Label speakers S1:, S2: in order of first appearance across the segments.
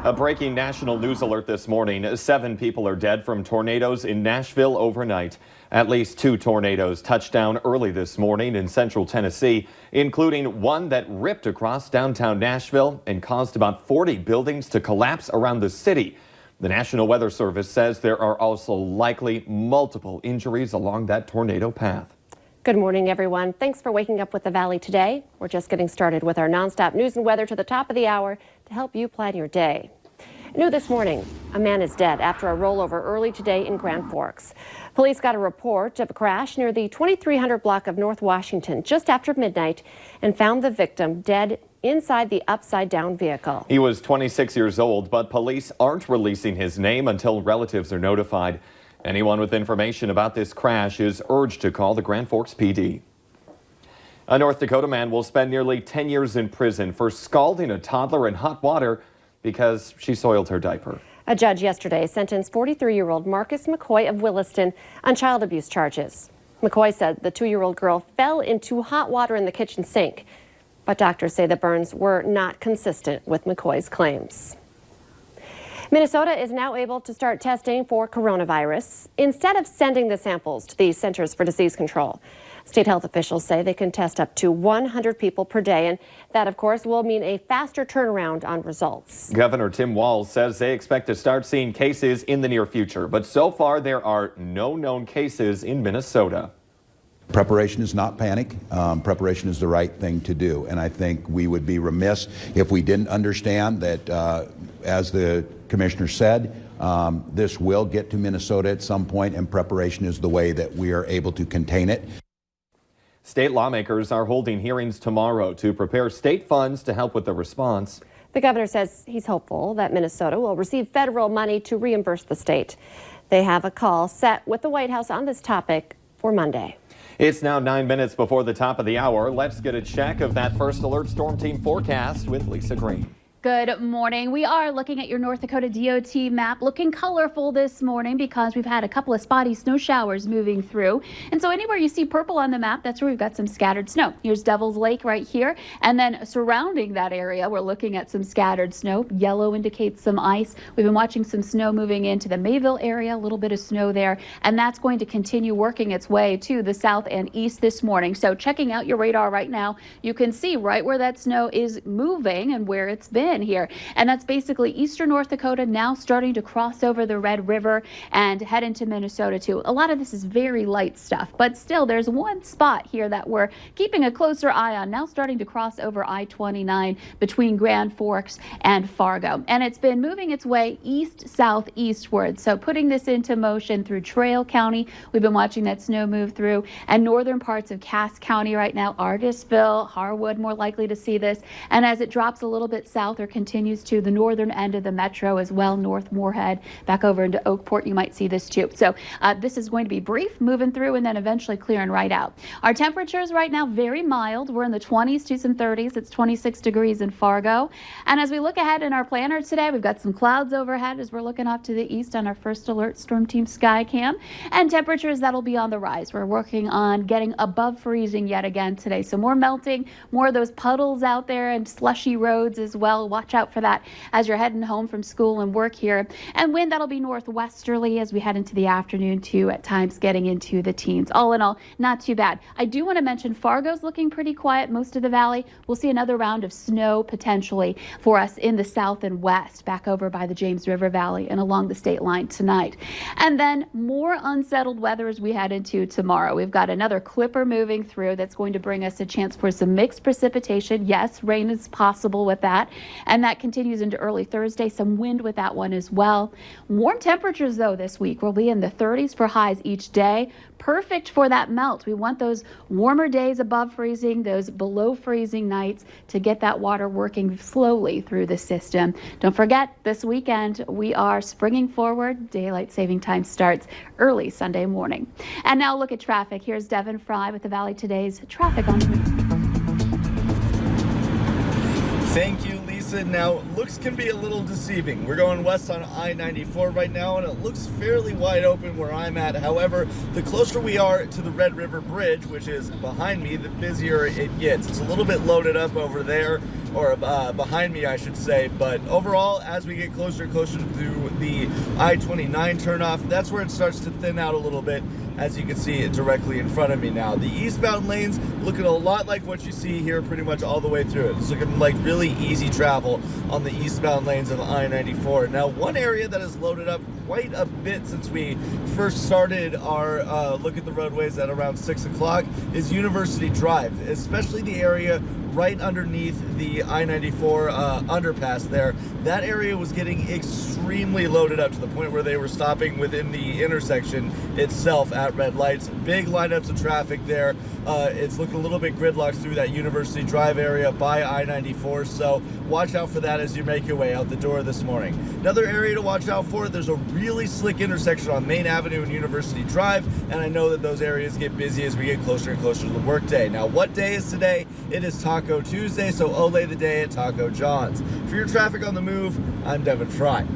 S1: A breaking national news alert this morning. 7 people are dead from tornadoes in Nashville overnight. At least 2 tornadoes touched down early this morning in central Tennessee, including one that ripped across downtown Nashville and caused about 40 buildings to collapse around the city. The National Weather Service says there are also likely multiple injuries along that tornado path.
S2: Good morning, everyone. Thanks for waking up with the Valley today. We're just getting started with our nonstop news and weather to the top of the hour to help you plan your day. New this morning, a man is dead after a rollover early today in Grand Forks. Police got a report of a crash near the 2300 block of North Washington just after midnight and found the victim dead inside the upside-down vehicle.
S1: He was 26 years old, but police aren't releasing his name until relatives are notified. Anyone with information about this crash is urged to call the Grand Forks PD. A North Dakota man will spend nearly 10 years in prison for scalding a toddler in hot water because she soiled her diaper.
S2: A judge yesterday sentenced 43-year-old Marcus McCoy of Williston on child abuse charges. McCoy said the 2-year-old girl fell into hot water in the kitchen sink, but doctors say the burns were not consistent with McCoy's claims. Minnesota is now able to start testing for coronavirus instead of sending the samples to the Centers for Disease Control. State health officials say they can test up to 100 people per day, and that, of course, will mean a faster turnaround on results.
S1: Governor Tim Walz says they expect to start seeing cases in the near future, but so far there are no known cases in Minnesota.
S3: Preparation is not panic. Preparation is the right thing to do, and I think we would be remiss if we didn't understand that, as the commissioner said, this will get to Minnesota at some point, and preparation is the way that we are able to contain it.
S1: State lawmakers are holding hearings tomorrow to prepare state funds to help with the response.
S2: The governor says he's hopeful that Minnesota will receive federal money to reimburse the state. They have a call set with the White House on this topic for Monday.
S1: It's now 9 minutes before the top of the hour. Let's get a check of that First Alert Storm Team forecast with Lisa Green.
S4: Good morning. We are looking at your North Dakota DOT map, looking colorful this morning because we've had a couple of spotty snow showers moving through. And so anywhere you see purple on the map, that's where we've got some scattered snow. Here's Devil's Lake right here. And then surrounding that area, we're looking at some scattered snow. Yellow indicates some ice. We've been watching some snow moving into the Mayville area, a little bit of snow there. And that's going to continue working its way to the south and east this morning. So checking out your radar right now, you can see right where that snow is moving and where it's been here, and that's basically eastern North Dakota now starting to cross over the Red River and head into Minnesota too. A lot of this is very light stuff, but still there's one spot here that we're keeping a closer eye on, now starting to cross over I-29 between Grand Forks and Fargo, and it's been moving its way east southeastward. So putting this into motion through Trail County, we've been watching that snow move through, and northern parts of Cass County right now, Artisville, Harwood more likely to see this, and as it drops a little bit south or continues to the northern end of the metro as well, North Moorhead, back over into Oakport, you might see this too. So this is going to be brief, moving through and then eventually clearing right out. Our temperatures right now very mild. We're in the 20s to some 30s. It's 26 degrees in Fargo. And as we look ahead in our planner today, we've got some clouds overhead as we're looking off to the east on our First Alert Storm Team Skycam, and temperatures that'll be on the rise. We're working on getting above freezing yet again today. So more melting, more of those puddles out there and slushy roads as well. Watch out for that as you're heading home from school and work here. And wind that'll be northwesterly as we head into the afternoon too, at times getting into the teens. All in all, not too bad. I do want to mention Fargo's looking pretty quiet. Most of the valley, we'll see another round of snow potentially for us in the south and west, back over by the James River Valley and along the state line tonight. And then more unsettled weather as we head into tomorrow. We've got another clipper moving through that's going to bring us a chance for some mixed precipitation. Yes, rain is possible with that, and that continues into early Thursday. Some wind with that one as well. Warm temperatures though this week. We'll be in the 30s for highs each day. Perfect for that melt. We want those warmer days above freezing, those below freezing nights to get that water working slowly through the system. Don't forget, this weekend we are springing forward. Daylight saving time starts early Sunday morning. And now look at traffic. Here's Devin Fry with the Valley Today's traffic on the move.
S5: Thank you, Lisa. Now, looks can be a little deceiving. We're going west on I-94 right now, and it looks fairly wide open where I'm at. However, the closer we are to the Red River Bridge, which is behind me, the busier it gets. It's a little bit loaded up over there. or behind me, I should say. But overall, as we get closer and closer to the I-29 turnoff, that's where it starts to thin out a little bit, as you can see it directly in front of me now. The eastbound lanes looking a lot like what you see here pretty much all the way through it. It's looking like really easy travel on the eastbound lanes of I-94. Now, one area that has loaded up quite a bit since we first started our look at the roadways at around 6 o'clock is University Drive, especially the area right underneath the I-94 underpass there. That area was getting extremely loaded up to the point where they were stopping within the intersection itself at red lights. Big lineups of traffic there. It's looking a little bit gridlocked through that University Drive area by I-94, so watch out for that as you make your way out the door this morning. Another area to watch out for, there's a really slick intersection on Main Avenue and University Drive, and I know that those areas get busy as we get closer and closer to the workday. Now, what day is today? It is Taco Tuesday, so Olay the day at Taco John's. For your traffic on the move, I'm Devin Fry.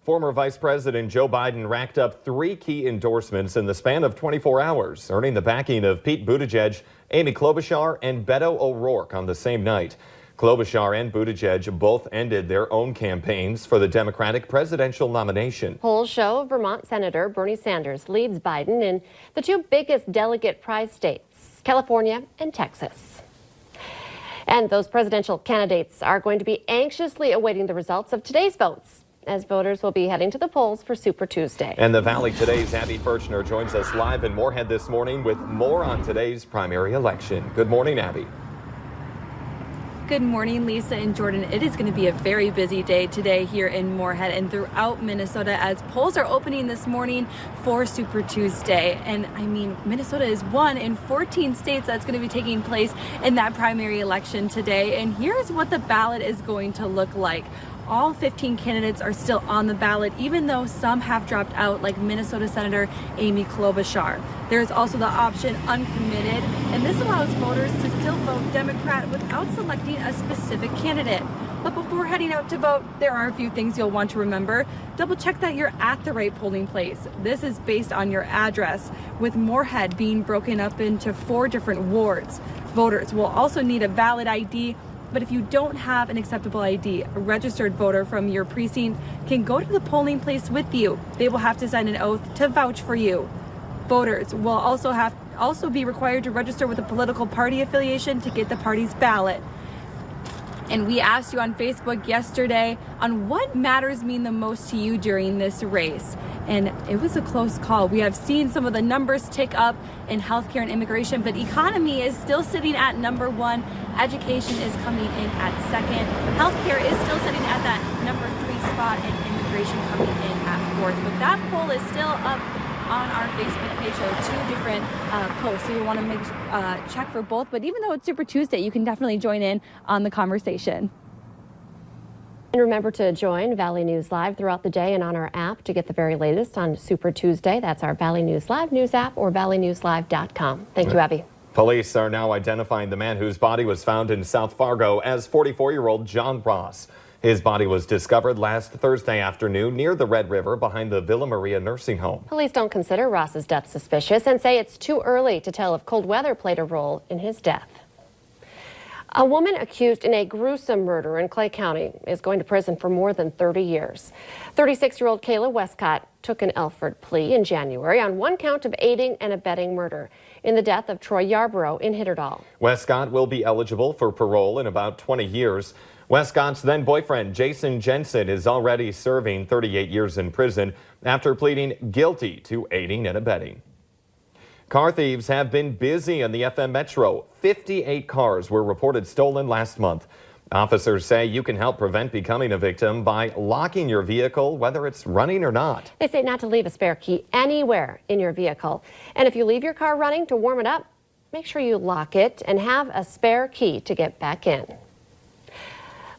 S1: Former Vice President Joe Biden racked up 3 key endorsements in the span of 24 hours, earning the backing of Pete Buttigieg, Amy Klobuchar, and Beto O'Rourke on the same night. Klobuchar and Buttigieg both ended their own campaigns for the Democratic presidential nomination.
S2: Polls show Vermont Senator Bernie Sanders leads Biden in the 2 biggest delegate prize states, California and Texas. And those presidential candidates are going to be anxiously awaiting the results of today's votes, as voters will be heading to the polls for Super Tuesday.
S1: And the Valley Today's Abby Furchner joins us live in Moorhead this morning with more on today's primary election. Good morning, Abby.
S6: Good morning, Lisa and Jordan. It is going to be a very busy day today here in Moorhead and throughout Minnesota as polls are opening this morning for Super Tuesday. And I mean, Minnesota is one in 14 states that's going to be taking place in that primary election today. And here's what the ballot is going to look like. All 15 candidates are still on the ballot, even though some have dropped out, like Minnesota Senator Amy Klobuchar. There's also the option uncommitted, and this allows voters to still vote Democrat without selecting a specific candidate. But before heading out to vote, there are a few things you'll want to remember. Double check that you're at the right polling place. This is based on your address, with Moorhead being broken up into 4 different wards. Voters will also need a valid ID. But if you don't have an acceptable ID, a registered voter from your precinct can go to the polling place with you. They will have to sign an oath to vouch for you. Voters will also be required to register with a political party affiliation to get the party's ballot. And we asked you on Facebook yesterday on what matters mean the most to you during this race. And it was a close call. We have seen some of the numbers tick up in healthcare and immigration, but economy is still sitting at number 1. Education is coming in at 2nd. Healthcare is still sitting at that number 3 spot, and immigration coming in at 4th. But that poll is still up on our Facebook page. So 2 different posts. So you want to check for both. But even though it's Super Tuesday, you can definitely join in on the conversation.
S2: And remember to join Valley News Live throughout the day and on our app to get the very latest on Super Tuesday. That's our Valley News Live news app or valleynewslive.com. Thank you, Abby.
S1: Police are now identifying the man whose body was found in South Fargo as 44-year-old John Ross. His body was discovered last Thursday afternoon near the Red River behind the Villa Maria nursing home.
S2: Police don't consider Ross's death suspicious and say it's too early to tell if cold weather played a role in his death. A woman accused in a gruesome murder in Clay County is going to prison for more than 30 years. 36-year-old Kayla Westcott took an Elford plea in January on 1 count of aiding and abetting murder in the death of Troy Yarborough in Hitterdal.
S1: Westcott will be eligible for parole in about 20 years. Westcott's then-boyfriend, Jason Jensen, is already serving 38 years in prison after pleading guilty to aiding and abetting. Car thieves have been busy in the FM Metro. 58 cars were reported stolen last month. Officers say you can help prevent becoming a victim by locking your vehicle, whether it's running or not.
S2: They say not to leave a spare key anywhere in your vehicle. And if you leave your car running to warm it up, make sure you lock it and have a spare key to get back in.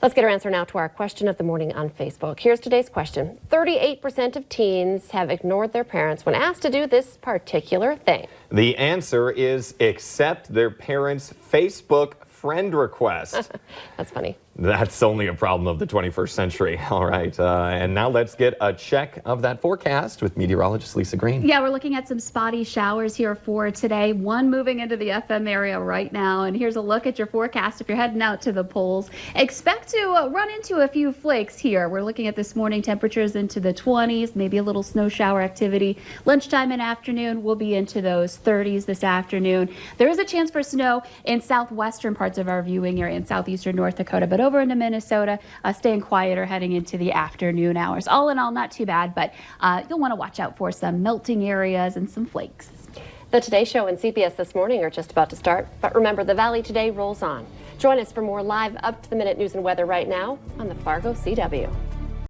S2: Let's get our answer now to our question of the morning on Facebook. Here's today's question. 38% of teens have ignored their parents when asked to do this particular thing.
S1: The answer is accept their parents' Facebook friend request.
S2: That's funny.
S1: That's only a problem of the 21st century. All right. And now let's get a check of that forecast with meteorologist Lisa Green.
S4: Yeah, we're looking at some spotty showers here for today. One moving into the FM area right now. And here's a look at your forecast if you're heading out to the polls. Expect to run into a few flakes here. We're looking at this morning temperatures into the 20s, maybe a little snow shower activity. Lunchtime and afternoon, we'll be into those 30s this afternoon. There is a chance for snow in southwestern parts of our viewing area in southeastern North Dakota, but over into Minnesota, staying quieter heading into the afternoon hours. All in all, not too bad, but you'll want to watch out for some melting areas and some flakes.
S2: The Today Show and CBS This Morning are just about to start, but remember, the Valley Today rolls on. Join us for more live up-to-the-minute news and weather right now on the Fargo CW.